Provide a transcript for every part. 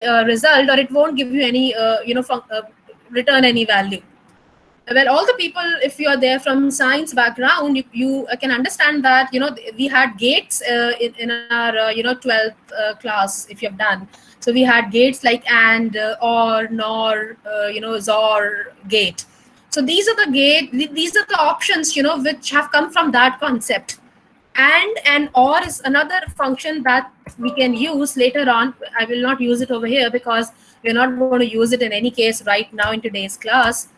result, or it won't give you any return any value. Well, all the people, if you are there from science background, you can understand that we had gates in our 12th class, if you have done. So we had gates like and, or, nor, zor, gate. So these are the options which have come from that concept. And or is another function that we can use later on. I will not use it over here because we're not going to use it in any case right now in today's class.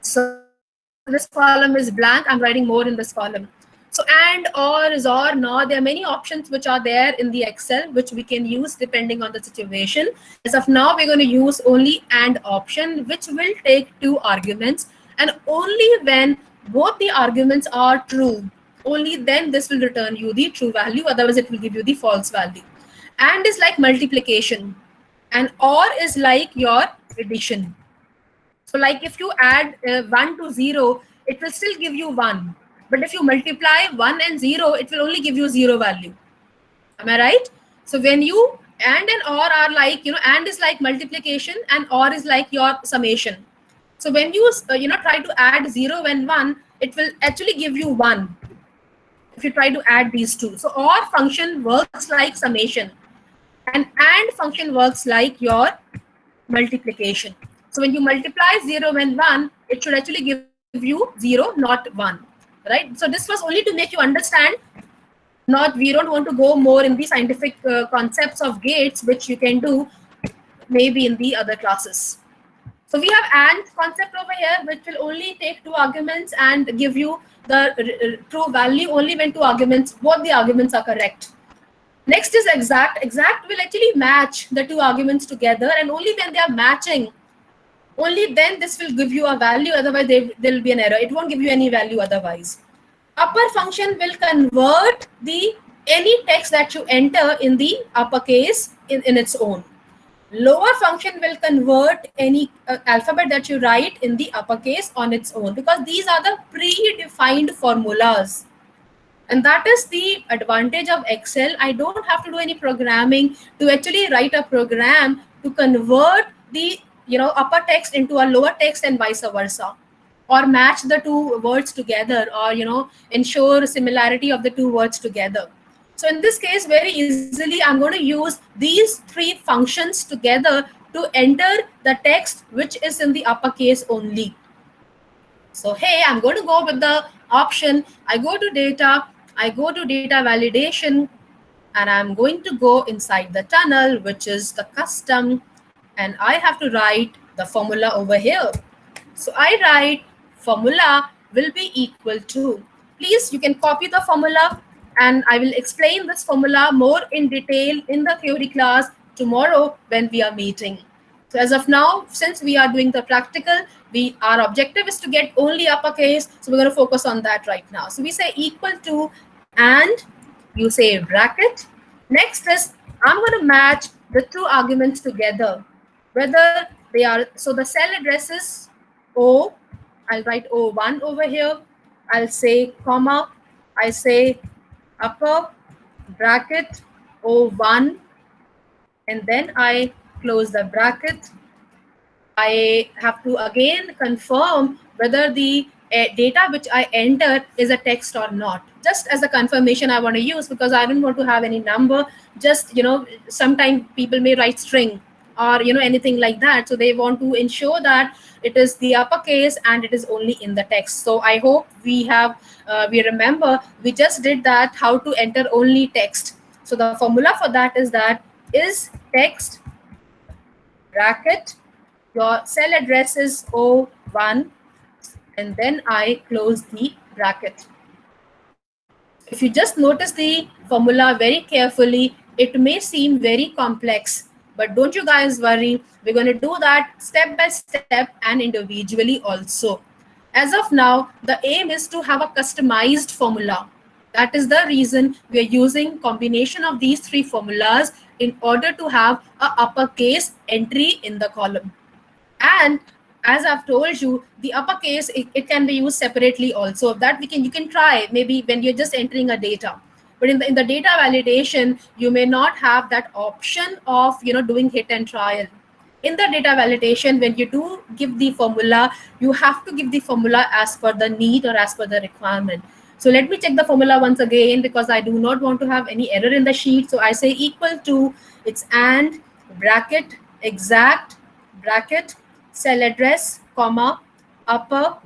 So this column is blank. I'm writing more in this column. So and, or, is, or, nor, there are many options which are there in the Excel which we can use depending on the situation. As of now, we're going to use only and option, which will take two arguments, and only when both the arguments are true, only then this will return you the true value, otherwise it will give you the false value. And is like multiplication, and or is like your addition. So like if you add 1 to 0, it will still give you 1. But if you multiply 1 and 0, it will only give you 0 value. Am I right? So when you and or are like, and is like multiplication and or is like your summation. So when you, try to add 0 and 1, it will actually give you 1 if you try to add these two. So or function works like summation, and function works like your multiplication. So when you multiply 0 and 1, it should actually give you 0, not 1, right? So this was only to make you understand. Not, we don't want to go more in the scientific concepts of gates, which you can do maybe in the other classes. So we have and concept over here, which will only take two arguments and give you the true value only when both the arguments are correct. Next is exact. Exact will actually match the two arguments together, and only when they are matching, only then this will give you a value, otherwise there will be an error. It won't give you any value otherwise. Upper function will convert the any text that you enter in the uppercase in its own. Lower function will convert any alphabet that you write in the uppercase on its own, because these are the predefined formulas. And that is the advantage of Excel. I don't have to do any programming to actually write a program to convert the upper text into a lower text and vice versa, or match the two words together, or ensure similarity of the two words together. So in this case, very easily I'm going to use these three functions together to enter the text which is in the uppercase only. So hey, I'm going to go with the option. I go to data validation, and I'm going to go inside the tunnel, which is the custom, and I have to write the formula over here. So I write formula will be equal to, please you can copy the formula, and I will explain this formula more in detail in the theory class tomorrow when we are meeting. So as of now, since we are doing the practical, our objective is to get only uppercase, so we're going to focus on that right now. So we say equal to, and you say bracket. Next is I'm going to match the two arguments together, whether they are, so the cell addresses O, I'll write O1 over here. I'll say comma, I say upper bracket O1, and then I close the bracket. I have to again confirm whether the data which I enter is a text or not. Just as a confirmation I want to use, because I don't want to have any number. Just, sometimes people may write string or, anything like that. So they want to ensure that it is the uppercase and it is only in the text. So I hope we remember, we just did that, how to enter only text. So the formula for that is text bracket, your cell address is O1, and then I close the bracket. So if you just notice the formula very carefully, it may seem very complex, but don't you guys worry. We're going to do that step by step and individually also. As of now, the aim is to have a customized formula. That is the reason we are using combination of these three formulas in order to have a uppercase entry in the column. And as I've told you, the uppercase, it can be used separately also. That you can try maybe when you're just entering a data. But in the data validation, you may not have that option of doing hit and trial. In the data validation, when you do give the formula, you have to give the formula as per the need or as per the requirement. So let me check the formula once again, because I do not want to have any error in the sheet. So I say equal to, it's and bracket exact bracket cell address comma upper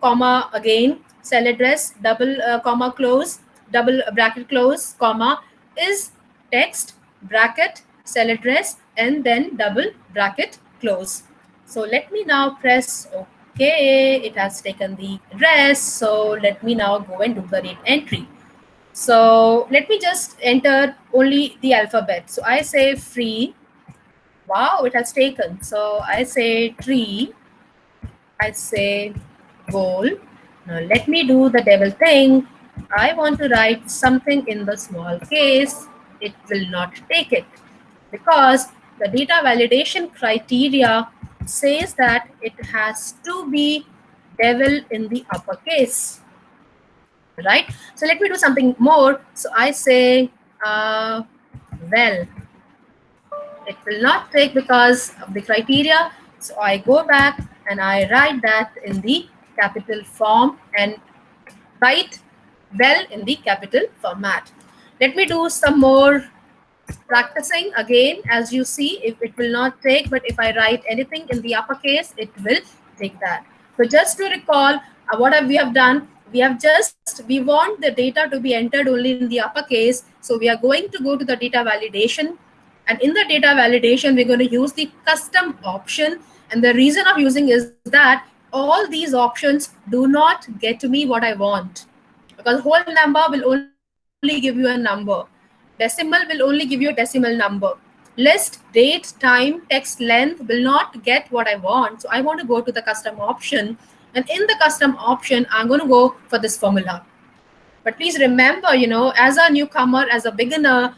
comma again cell address double comma close double bracket close comma is text bracket cell address and then double bracket close. So let me now press OK. It has taken the address. So let me now go and do the read entry. So let me just enter only the alphabet. So I say free. Wow, it has taken. So I say tree. I say goal. Now let me do the devil thing. I want to write something in the small case. It will not take it because the data validation criteria says that it has to be devil in the uppercase, right? So let me do something more. So I say well. It will not take because of the criteria. So I go back and I write that in the capital form and write well in the capital format. Let me do some more practicing again. As you see, if it will not take, but if I write anything in the uppercase, it will take that. So just to recall, we have done, we want the data to be entered only in the uppercase. So we are going to go to the data validation, and in the data validation, we're going to use the custom option. And the reason of using is that all these options do not get to me what I want, because whole number will only give you a number. Decimal will only give you a decimal number. List, date, time, text length will not get what I want. So I want to go to the custom option. And in the custom option, I'm going to go for this formula. But please remember, as a newcomer, as a beginner,